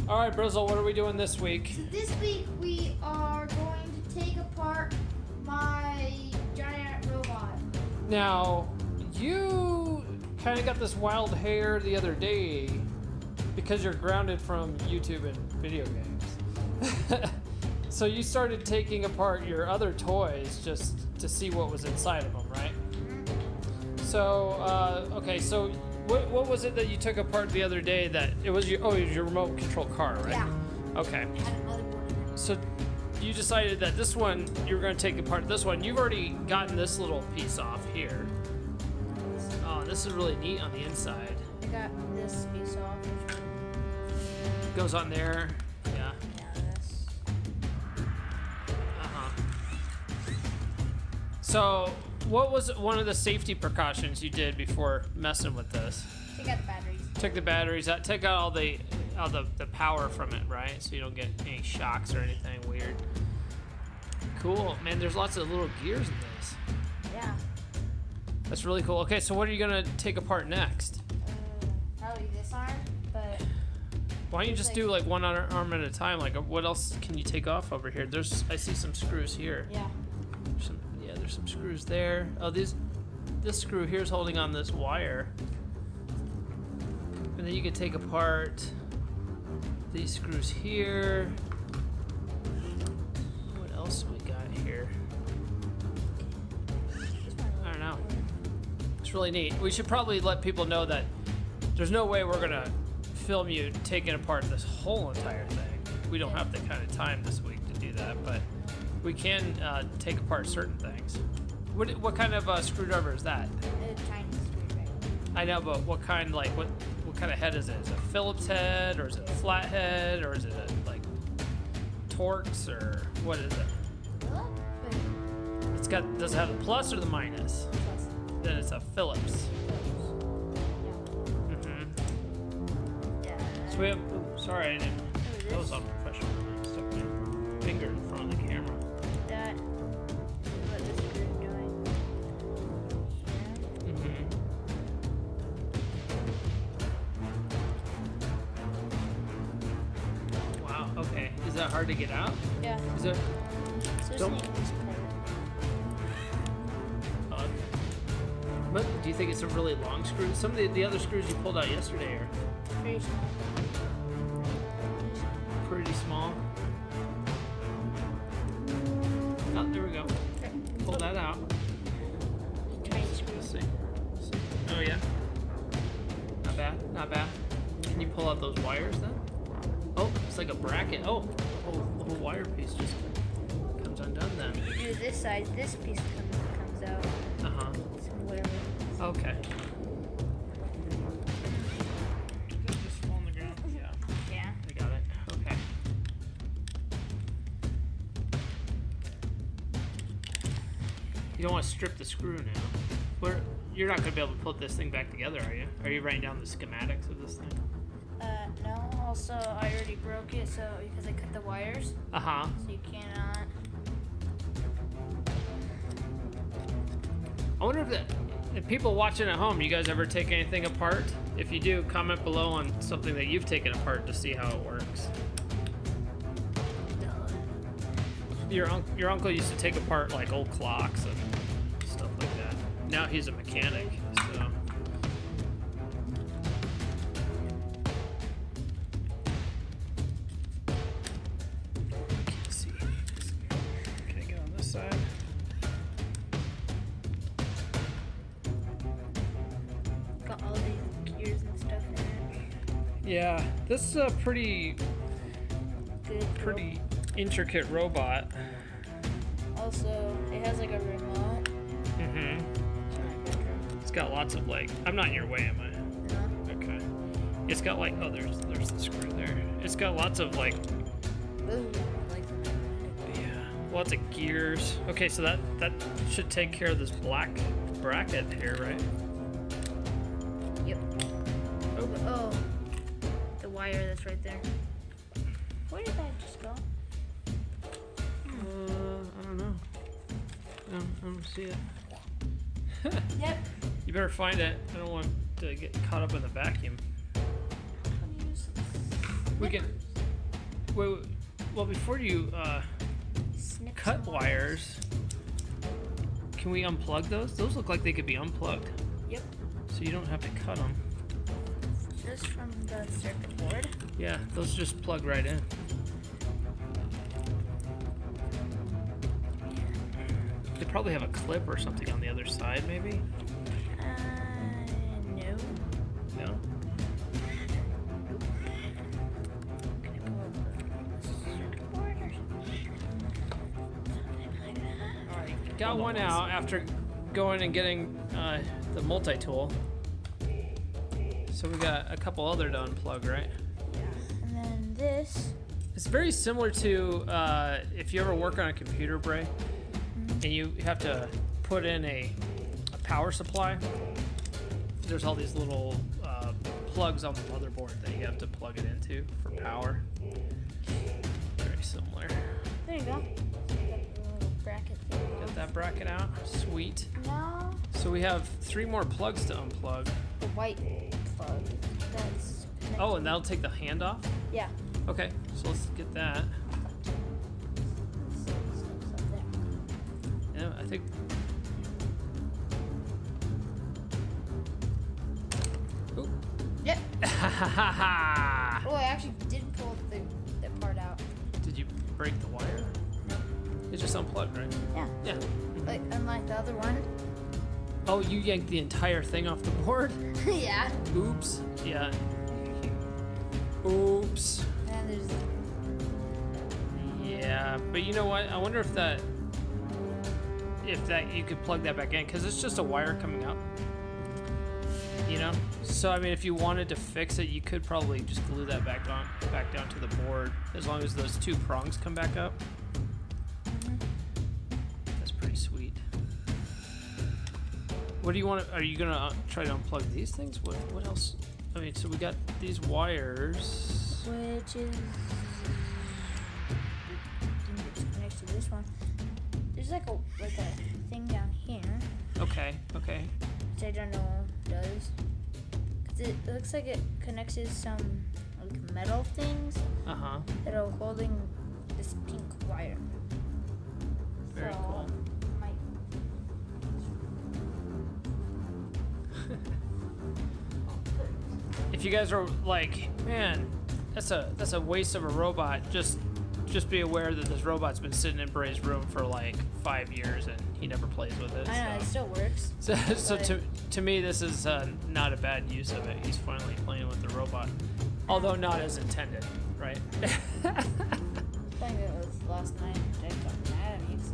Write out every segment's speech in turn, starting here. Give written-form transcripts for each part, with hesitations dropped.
All right, Brizzle, what are we doing this week? So this week we are going to take apart my giant robot. Now, you kind of got this wild hair the other day because you're grounded from YouTube and video games. So you started taking apart your other toys just to see what was inside of them, right? Mm-hmm. So, okay, so what was it that you took apart the other day that it was your remote control car, right? Yeah. Okay. I had another one. So you decided that this one, you were going to take apart this one. You've already gotten this little piece off here. Oh, this is really neat on the inside. I got this piece off. Goes on there. Yeah. Yeah, this. Uh-huh. So what was one of the safety precautions you did before messing with this? Take out the batteries. Took the batteries out, take out all the power from it, right? So you don't get any shocks or anything weird. Cool, man. There's lots of little gears in this. Yeah. That's really cool. Okay, so what are you gonna take apart next? Probably this arm, but Why don't you just do like one arm at a time? Like, what else can you take off over here? I see some screws here. yeah. There's some screws there. Oh, this screw here is holding on this wire. And then you can take apart these screws here. What else we got here? I don't know. It's really neat. We should probably let people know that there's no way we're gonna film you taking apart this whole entire thing. We don't have the kind of time this week to do that, but we can take apart certain things. What kind of screwdriver is that? A tiny screwdriver. I know, but what kind? Like what kind of head is it? Is it a Phillips head, or is it a flat head, or is it a, like Torx, or what is it? What? Does it have the plus or the minus? Plus. Then it's a Phillips. Yeah. Mm-hmm. Yeah. So we have. Sorry, I didn't. That was unprofessional. I stuck my finger in front of the camera. That is what this screw is doing. Mm-hmm. Wow. Okay. Is that hard to get out? Yeah. Is it? So just Don't- need this part. But do you think it's a really long screw? Some of the other screws you pulled out yesterday are Pretty small. pretty small. Oh, there we go. Okay. Pull that out. Tiny screw. Let's see. Oh yeah. Not bad. Not bad. Can you pull out those wires then? Oh, it's like a bracket. Oh, the whole wire piece just comes undone then. If you do this side, this piece comes out. Uh huh. So whatever. Okay. Did it just fall on the ground? Yeah. Yeah. I got it. Okay. You don't want to strip the screw now. You're not going to be able to put this thing back together, are you? Are you writing down the schematics of this thing? No. Also, I already broke it, so because I cut the wires, Uh-huh. so you cannot. I wonder if people watching at home, you guys ever take anything apart? If you do, comment below on something that you've taken apart to see how it works. Your uncle used to take apart like old clocks and stuff like that. Now he's a mechanic, so. Let's see. Can I get on this side? Got all these gears and stuff in it. Yeah, this is a pretty Good. intricate robot. Also, it has like a remote. Mm-hmm. It's got lots of like. I'm not in your way, am I? No. Okay. It's got like. Oh, there's the screw there. It's got lots of like. Ooh, I like the magnetic. Yeah. Lots of gears. Okay, so that should take care of this black bracket here, right? Yep. Oh. Oh, the wire that's right there. Where did that just go? I don't know. I don't see it. Yep. You better find it. I don't want to get caught up in the vacuum. We can. Wait, well, before you Snip cut some wires, can we unplug those? Those look like they could be unplugged, Yep. so you don't have to cut them. Just from the circuit board. Yeah, those just plug right in. They probably have a clip or something on the other side, maybe? No. No? Can I pull up the circuit board or something like that? Alright, got Hold on one one out after going and getting the multi-tool. So we got a couple other to unplug, right? Yeah. And then this. It's very similar to if you ever work on a computer, Bray, and you have to put in a power supply. There's all these little plugs on the motherboard that you have to plug it into for power. Very similar. There you go. Got the little bracket thing. Get that bracket out. Sweet. Now So we have 3 more plugs to unplug. the white plug. That's connected. Oh, and that'll take the hand off? Yeah. Okay, so let's get that. It's up there. Yeah, I think. Oop. Yep. Ha Oh, I actually did pull the part out. Did you break the wire? No. It just unplugged, right? Yeah. Yeah. Like unlike the other one. Oh, you yanked the entire thing off the board? Yeah. Oops. Yeah. Oops. And there's Yeah, but you know what? I wonder if that you could plug that back in, because it's just a wire coming up. You know? So I mean, if you wanted to fix it, you could probably just glue that back down to the board, as long as those 2 prongs come back up. That's pretty sweet. What do you want? Are you gonna try to unplug these things? What else? I mean, so we got these wires. which is next to this one. There's like a thing down here, Okay. Okay. which I don't know what it does. 'Cause it looks like it connects to some like metal things Uh huh. that are holding this pink wire. Very So, cool. might- If you guys are like, man, that's a waste of a robot, just be aware that this robot's been sitting in Bray's room for like 5 years and he never plays with it. I know it still works. So but- to me, this is not a bad use of it. He's finally playing with the robot, although not as intended, right? I think it was last night. I got mad at me. 'Cause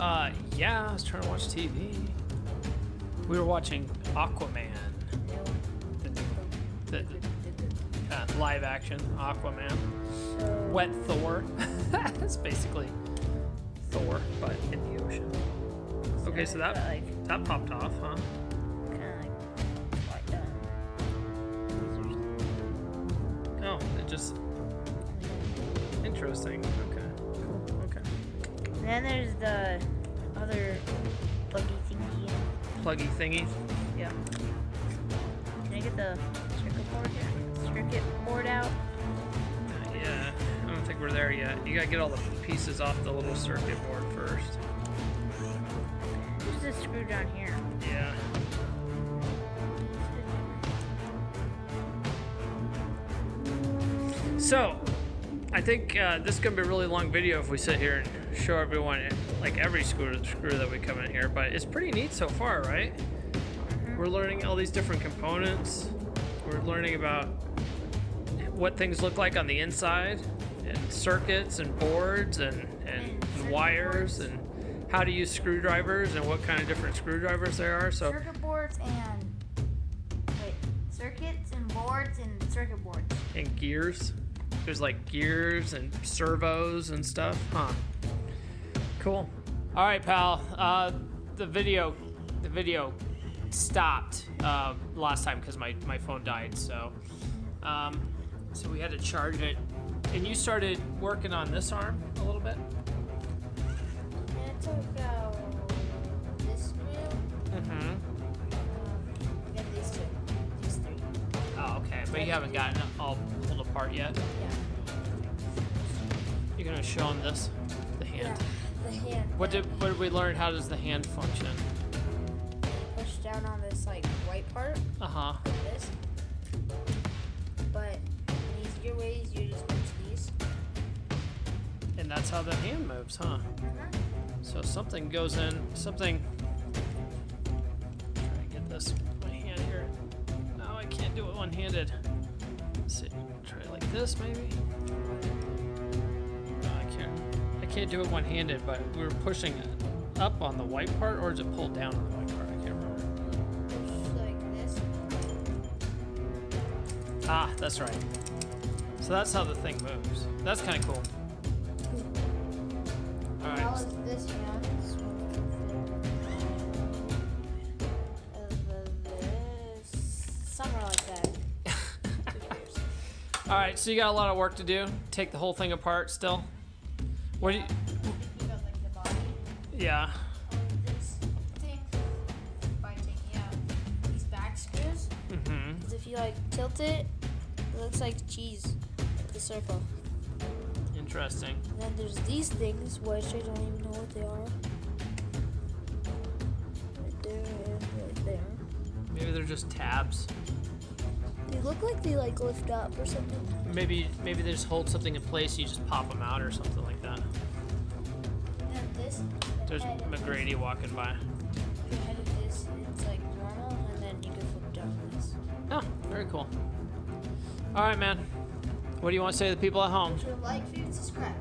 I made Yeah, I was trying to watch TV. We were watching Aquaman, the new, the live action Aquaman. So, Wet Thor. It's basically Thor, but in the ocean. Okay, so that like that popped off, huh? kind of like done. Oh, it just interesting. Okay, cool. Okay. And then there's the other buggy thingy. Pluggy thingy. Yeah. Can I get the circuit board here? Circuit board out. Yeah, I don't think we're there yet. You gotta get all the pieces off the little circuit board first. There's a screw down here. Yeah. So, I think this is gonna be a really long video if we sit here and show everyone like every screw that we come in here. But it's pretty neat so far, right? We're learning all these different components. We're learning about what things look like on the inside, and circuits and boards and wires, and how to use screwdrivers and what kind of different screwdrivers there are. So Circuit boards and circuits and boards and circuit boards. and gears. There's like gears and servos and stuff, huh? Cool. All right, pal. The video stopped last time because my phone died. So so we had to charge it. And you started working on this arm a little bit. And it took out this screw. Mm-hmm. I got these 3. Oh, okay. But you haven't gotten it all pulled apart yet. Yeah. You're gonna show them this, the hand. Yeah, the hand. What did we learn? How does the hand function? Push down on this like white part, Uh huh. like this. But in easier ways, you just push these. And that's how the hand moves, huh? So something goes in. Something. Try to get this with my hand here. No, I can't do it one-handed. Let's see. Try it like this, maybe. No, I can't. I can't do it one-handed. But we were pushing it up on the white part, or is it pulled down on the white part? I can't remember. Push like this. Ah, that's right. So that's how the thing moves. That's kind of cool. All How right. is this hand? Somewhere like that. All right. So you got a lot of work to do. Take the whole thing apart still. What do you? You got like the body. Yeah. This thing by taking out these back screws. Mm-hmm. 'Cause if you like tilt it, it looks like cheese, the circle. Interesting. And then there's these things, which I don't even know what they are. Right there and right there. Maybe they're just tabs. They look like they like lift up or something. Maybe they just hold something in place. You just pop them out or something like that. And then this. There's head of McGrady walking by. The head of this, it's like normal, and then you can flip down this. Oh, very cool. All right, man. What do you want to say to the people at home? So like, favorite, subscribe.